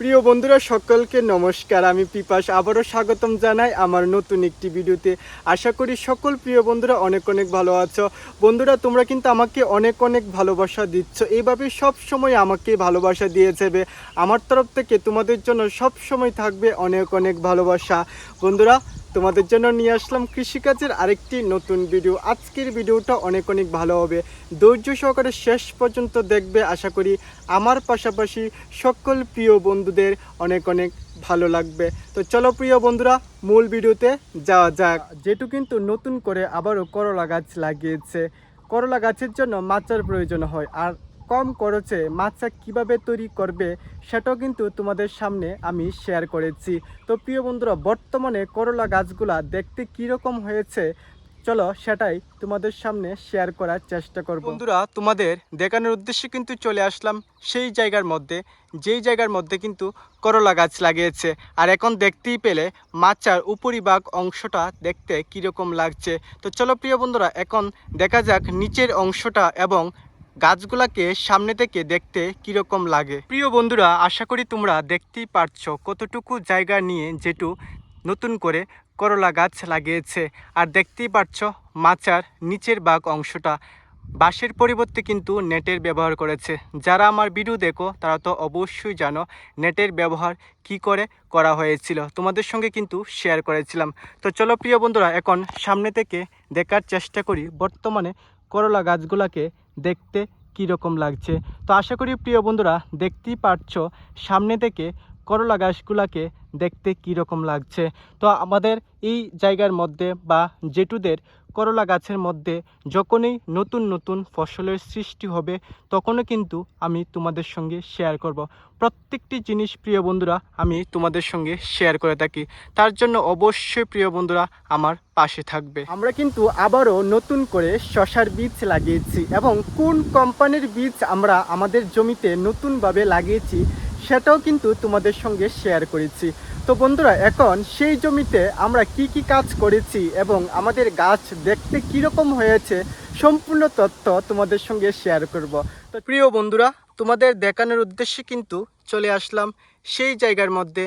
প্রিয় বন্ধুরা সকলকে নমস্কার। আমি পিপাস আবারও স্বাগতম জানাই আমার নতুন একটি ভিডিওতে। আশা করি সকল প্রিয় বন্ধুরা অনেক অনেক ভালো আছো। বন্ধুরা তোমরা কিন্তু আমাকে অনেক অনেক ভালোবাসা দিচ্ছ, এইভাবে সব সময় আমাকে ভালোবাসা দিয়ে যাবে। আমার তরফ থেকে তোমাদের জন্য সব সময় থাকবে অনেক অনেক ভালোবাসা। বন্ধুরা তোমাদের জন্য নিয়ে আসলাম কৃষিকাজের আরেকটি নতুন ভিডিও। আজকের ভিডিওটা অনেক অনেক ভালো হবে, ধৈর্য সহকারে শেষ পর্যন্ত দেখবে। আশা করি আমার পাশাপাশি সকল প্রিয় বন্ধুদের অনেক অনেক ভালো লাগবে। তো চলো প্রিয় বন্ধুরা মূল ভিডিওতে যাওয়া যাক। যেটু কিন্তু নতুন করে আবারও করলা গাছ লাগিয়েছে। করলা গাছের জন্য মাচার প্রয়োজন হয়, আর কম খরচে মাচা কিভাবে তৈরি করবে সেটাও কিন্তু তোমাদের সামনে আমি শেয়ার করেছি। তো প্রিয় বন্ধুরা বর্তমানে করলা গাছগুলা দেখতে কীরকম হয়েছে চলো সেটাই তোমাদের সামনে শেয়ার করার চেষ্টা করব। বন্ধুরা তোমাদের দেখানোর উদ্দেশ্যে কিন্তু চলে আসলাম সেই জায়গার মধ্যে, যেই জায়গার মধ্যে কিন্তু করলা গাছ লাগিয়েছে। আর এখন দেখতেই পেলে মাচার উপরিভাগ অংশটা দেখতে কীরকম লাগছে। তো চলো প্রিয় বন্ধুরা এখন দেখা যাক নিচের অংশটা এবং গাছগুলাকে সামনে থেকে দেখতে কীরকম লাগে। প্রিয় বন্ধুরা আশা করি তোমরা দেখতেই পারছো কতটুকু জায়গা নিয়ে যেটু নতুন করে করলা গাছ লাগিয়েছে। আর দেখতেই পাচ্ছ মাচার নিচের ভাগ অংশটা বাঁশের পরিবর্তে কিন্তু নেটের ব্যবহার করেছে। যারা আমার ভিডিও দেখো তারা তো অবশ্যই জানো নেটের ব্যবহার কি করে করা হয়েছিল, তোমাদের সঙ্গে কিন্তু শেয়ার করেছিলাম। তো চলো প্রিয় বন্ধুরা এখন সামনে থেকে দেখার চেষ্টা করি বর্তমানে করলা গাছগুলাকে দেখতে কীরকম লাগছে। তো আশা করি প্রিয় বন্ধুরা দেখতেই পারছো সামনে থেকে করলা গাছগুলাকে দেখতে কীরকম লাগছে। তো আমাদের এই জায়গার মধ্যে বা জেঠুদের করলা গাছের মধ্যে যখনই নতুন নতুন ফসলের সৃষ্টি হবে তখনও কিন্তু আমি তোমাদের সঙ্গে শেয়ার করব। প্রত্যেকটি জিনিস প্রিয় বন্ধুরা আমি তোমাদের সঙ্গে শেয়ার করে থাকি, তার জন্য অবশ্যই প্রিয় বন্ধুরা আমার পাশে থাকবে। আমরা কিন্তু আবারও নতুন করে শশার বীজ লাগিয়েছি এবং কোন কোম্পানির বীজ আমরা আমাদের জমিতে নতুনভাবে লাগিয়েছি সেটাও কিন্তু তোমাদের সঙ্গে শেয়ার করেছি। তো বন্ধুরা এখন সেই জমিতে আমরা কি কি কাজ করেছি এবং আমাদের গাছ দেখতে কীরকম হয়েছে সম্পূর্ণ তথ্য তোমাদের সঙ্গে শেয়ার করব। তো প্রিয় বন্ধুরা তোমাদের দেখানোর উদ্দেশ্যে কিন্তু চলে আসলাম সেই জায়গার মধ্যে,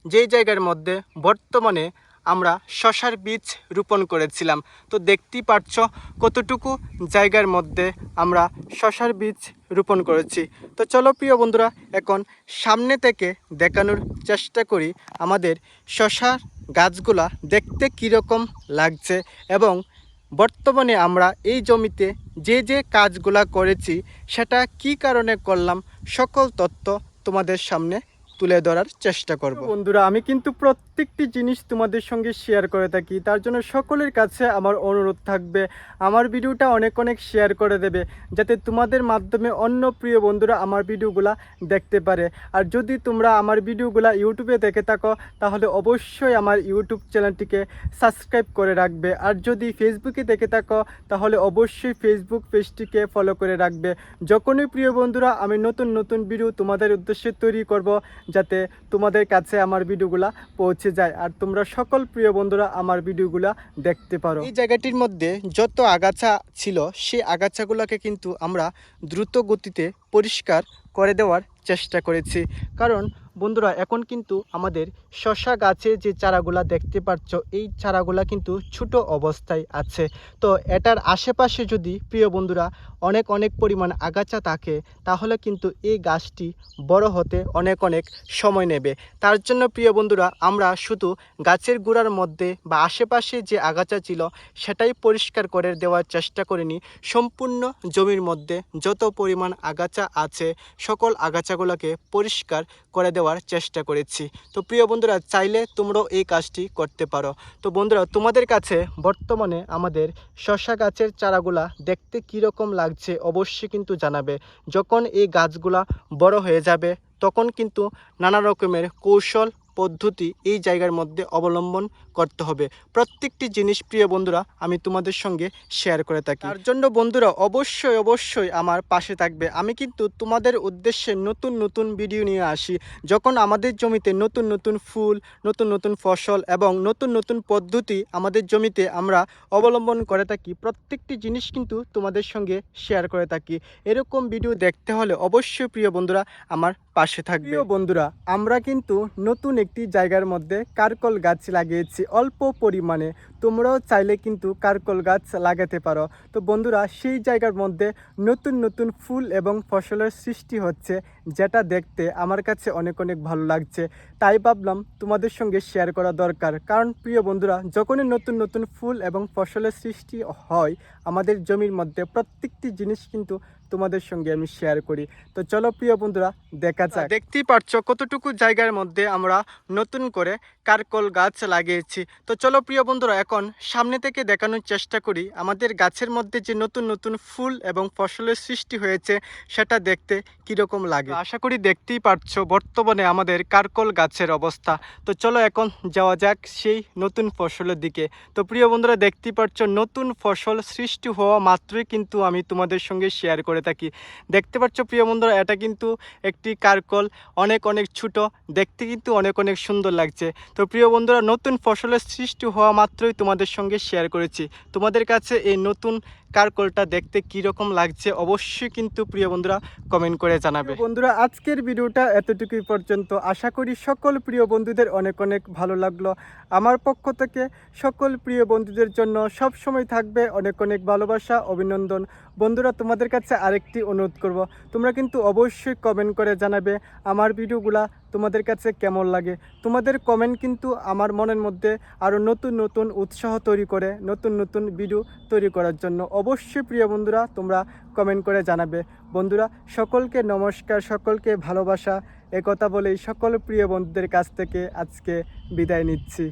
যেই জায়গার মধ্যে বর্তমানে আমরা শশার বীজ রোপণ করেছিলাম। তো দেখতেই পাচ্ছ কতটুকু জায়গার মধ্যে আমরা শশার বীজ রোপণ করেছি। তো চলো প্রিয় বন্ধুরা এখন সামনে থেকে দেখানোর চেষ্টা করি আমাদের শশার গাছগুলা দেখতে কীরকম লাগছে এবং বর্তমানে আমরা এই জমিতে যে যে কাজগুলা করেছি সেটা কি কারণে করলাম সকল তথ্য তোমাদের সামনে তুলে ধরার চেষ্টা করব। বন্ধুরা আমি কিন্তু প্রত্যেকটি জিনিস তোমাদের সঙ্গে শেয়ার করে থাকি, তার জন্য সকলের কাছে আমার অনুরোধ থাকবে আমার ভিডিওটা অনেক অনেক শেয়ার করে দেবে যাতে তোমাদের মাধ্যমে অন্য প্রিয় বন্ধুরা আমার ভিডিওগুলা দেখতে পারে। আর যদি তোমরা আমার ভিডিওগুলা ইউটিউবে দেখে থাকো তাহলে অবশ্যই আমার ইউটিউব চ্যানেলটিকে সাবস্ক্রাইব করে রাখবে। আর যদি ফেসবুকে দেখে থাকো তাহলে অবশ্যই ফেসবুক পেজটিকে ফলো করে রাখবে। যখনই প্রিয় বন্ধুরা আমি নতুন নতুন ভিডিও তোমাদের উদ্দেশ্যে তৈরি করব যাতে তোমাদের কাছে আমার ভিডিওগুলা পৌঁছে যায় আর তোমরা সকল প্রিয় বন্ধুরা আমার ভিডিওগুলা দেখতে পারো। এই জায়গাটির মধ্যে যত আগাছা ছিল সেই আগাছাগুলোকে কিন্তু আমরা দ্রুত গতিতে পরিষ্কার করে দেওয়ার চেষ্টা করেছি, কারণ বন্ধুরা এখন কিন্তু আমাদের শশা গাছে যে চারাগুলা দেখতে পাচ্ছ এই চারাগুলা কিন্তু ছোট অবস্থায় আছে। তো এটার আশেপাশে যদি প্রিয় বন্ধুরা অনেক অনেক পরিমাণ আগাছা থাকে তাহলে কিন্তু এই গাছটি বড় হতে অনেক অনেক সময় নেবে। তার জন্য প্রিয় বন্ধুরা আমরা শুধু গাছের গোড়ার মধ্যে বা আশেপাশে যে আগাছা ছিল সেটাই পরিষ্কার করে দেওয়ার চেষ্টা করিনি, সম্পূর্ণ জমির মধ্যে যত পরিমাণ আগাছা আছে সকল আগাছাগুলোকে পরিষ্কার করে দেওয়ার চেষ্টা করেছি। তো প্রিয় বন্ধুরা চাইলে তোমরাও এই কাজটি করতে পারো। তো বন্ধুরা তোমাদের কাছে বর্তমানে আমাদের শশা গাছের চারাগুলা দেখতে কীরকম লাগছে অবশ্যই কিন্তু জানাবে। যখন এই গাছগুলা বড় হয়ে যাবে তখন কিন্তু নানা রকমের কৌশল পদ্ধতি এই জায়গার মধ্যে অবলম্বন করতে হবে। প্রত্যেকটি জিনিস প্রিয় বন্ধুরা আমি তোমাদের সঙ্গে শেয়ার করে থাকি। তার জন্য বন্ধুরা অবশ্যই আমার পাশে থাকবে। আমি কিন্তু তোমাদের উদ্দেশ্যে নতুন নতুন ভিডিও নিয়ে আসি। যখন আমাদের জমিতে নতুন নতুন ফুল, নতুন নতুন ফসল এবং নতুন নতুন পদ্ধতি আমাদের জমিতে আমরা অবলম্বন করে থাকি, প্রত্যেকটি জিনিস কিন্তু তোমাদের সঙ্গে শেয়ার করে থাকি। এরকম ভিডিও দেখতে হলে অবশ্যই প্রিয় বন্ধুরা আমার পাশে থাকবে। প্রিয় বন্ধুরা, আমরা কিন্তু নতুন একটি জায়গার মধ্যে কারকল গাছ লাগিয়েছি অল্প পরিমাণে। তোমরাও চাইলে কিন্তু কারকল গাছ লাগাতে পারো। তো বন্ধুরা, সেই জায়গার মধ্যে নতুন নতুন ফুল এবং ফসলের সৃষ্টি হচ্ছে, যেটা দেখতে আমার কাছে অনেক ভালো লাগছে। তাই ভাবলাম তোমাদের সঙ্গে শেয়ার করা দরকার। কারণ প্রিয় বন্ধুরা, যখনই নতুন নতুন ফুল এবং ফসলের সৃষ্টি হয় আমাদের জমির মধ্যে, প্রত্যেকটি জিনিস কিন্তু তোমাদের সঙ্গে আমি শেয়ার করি। তো চলো প্রিয় বন্ধুরা, দেখা যাক। দেখতেই পাচ্ছ কতটুকু জায়গার মধ্যে আমরা নতুন করে কারকল গাছ লাগিয়েছি। তো চলো প্রিয় বন্ধুরা, এখন সামনে থেকে দেখানোর চেষ্টা করি আমাদের গাছের মধ্যে যে নতুন নতুন ফুল এবং ফসলের সৃষ্টি হয়েছে সেটা দেখতে কীরকম লাগে। আশা করি দেখতেই পাচ্ছ বর্তমানে আমাদের কারকল গাছের অবস্থা। তো চলো এখন যাওয়া যাক সেই নতুন ফসলের দিকে। তো প্রিয় বন্ধুরা, দেখতেই পাচ্ছ নতুন ফসল সৃষ্টি হওয়া মাত্রই কিন্তু আমি তোমাদের সঙ্গে শেয়ার করে থাকি। দেখতে পাচ্ছ প্রিয় বন্ধুরা, এটা কিন্তু একটি কারকল, অনেক ছোট, দেখতে কিন্তু অনেক সুন্দর লাগছে। তো প্রিয় বন্ধুরা, নতুন ফসলের সৃষ্টি হওয়া মাত্রই তোমাদের সঙ্গে শেয়ার করেছি। তোমাদের কাছে এই নতুন কারকলটা দেখতে কীরকম লাগছে অবশ্যই কিন্তু প্রিয় বন্ধুরা কমেন্ট করে জানাবে। বন্ধুরা, আজকের ভিডিওটা এতটুকুই পর্যন্ত। আশা করি সকল প্রিয় বন্ধুদের অনেক ভালো লাগলো। আমার পক্ষ থেকে সকল প্রিয় বন্ধুদের জন্য সব সময় থাকবে অনেক ভালোবাসা, অভিনন্দন। বন্ধুরা, তোমাদের কাছে আরেকটি অনুরোধ করব, তোমরা কিন্তু অবশ্যই কমেন্ট করে জানাবে আমার ভিডিওগুলা তোমাদের কাছে কেমন লাগে। তোমাদের কমেন্ট কিন্তু আমার মনের মধ্যে আরও নতুন উৎসাহ তৈরি করে নতুন ভিডিও তৈরি করার জন্য। অবশ্যই প্রিয় বন্ধুরা তোমরা কমেন্ট করে জানাবে। বন্ধুরা, সকলকে নমস্কার, সকলকে ভালোবাসা। একথা বলেই সকল প্রিয় বন্ধুদের কাছ থেকে আজকে বিদায় নিচ্ছি।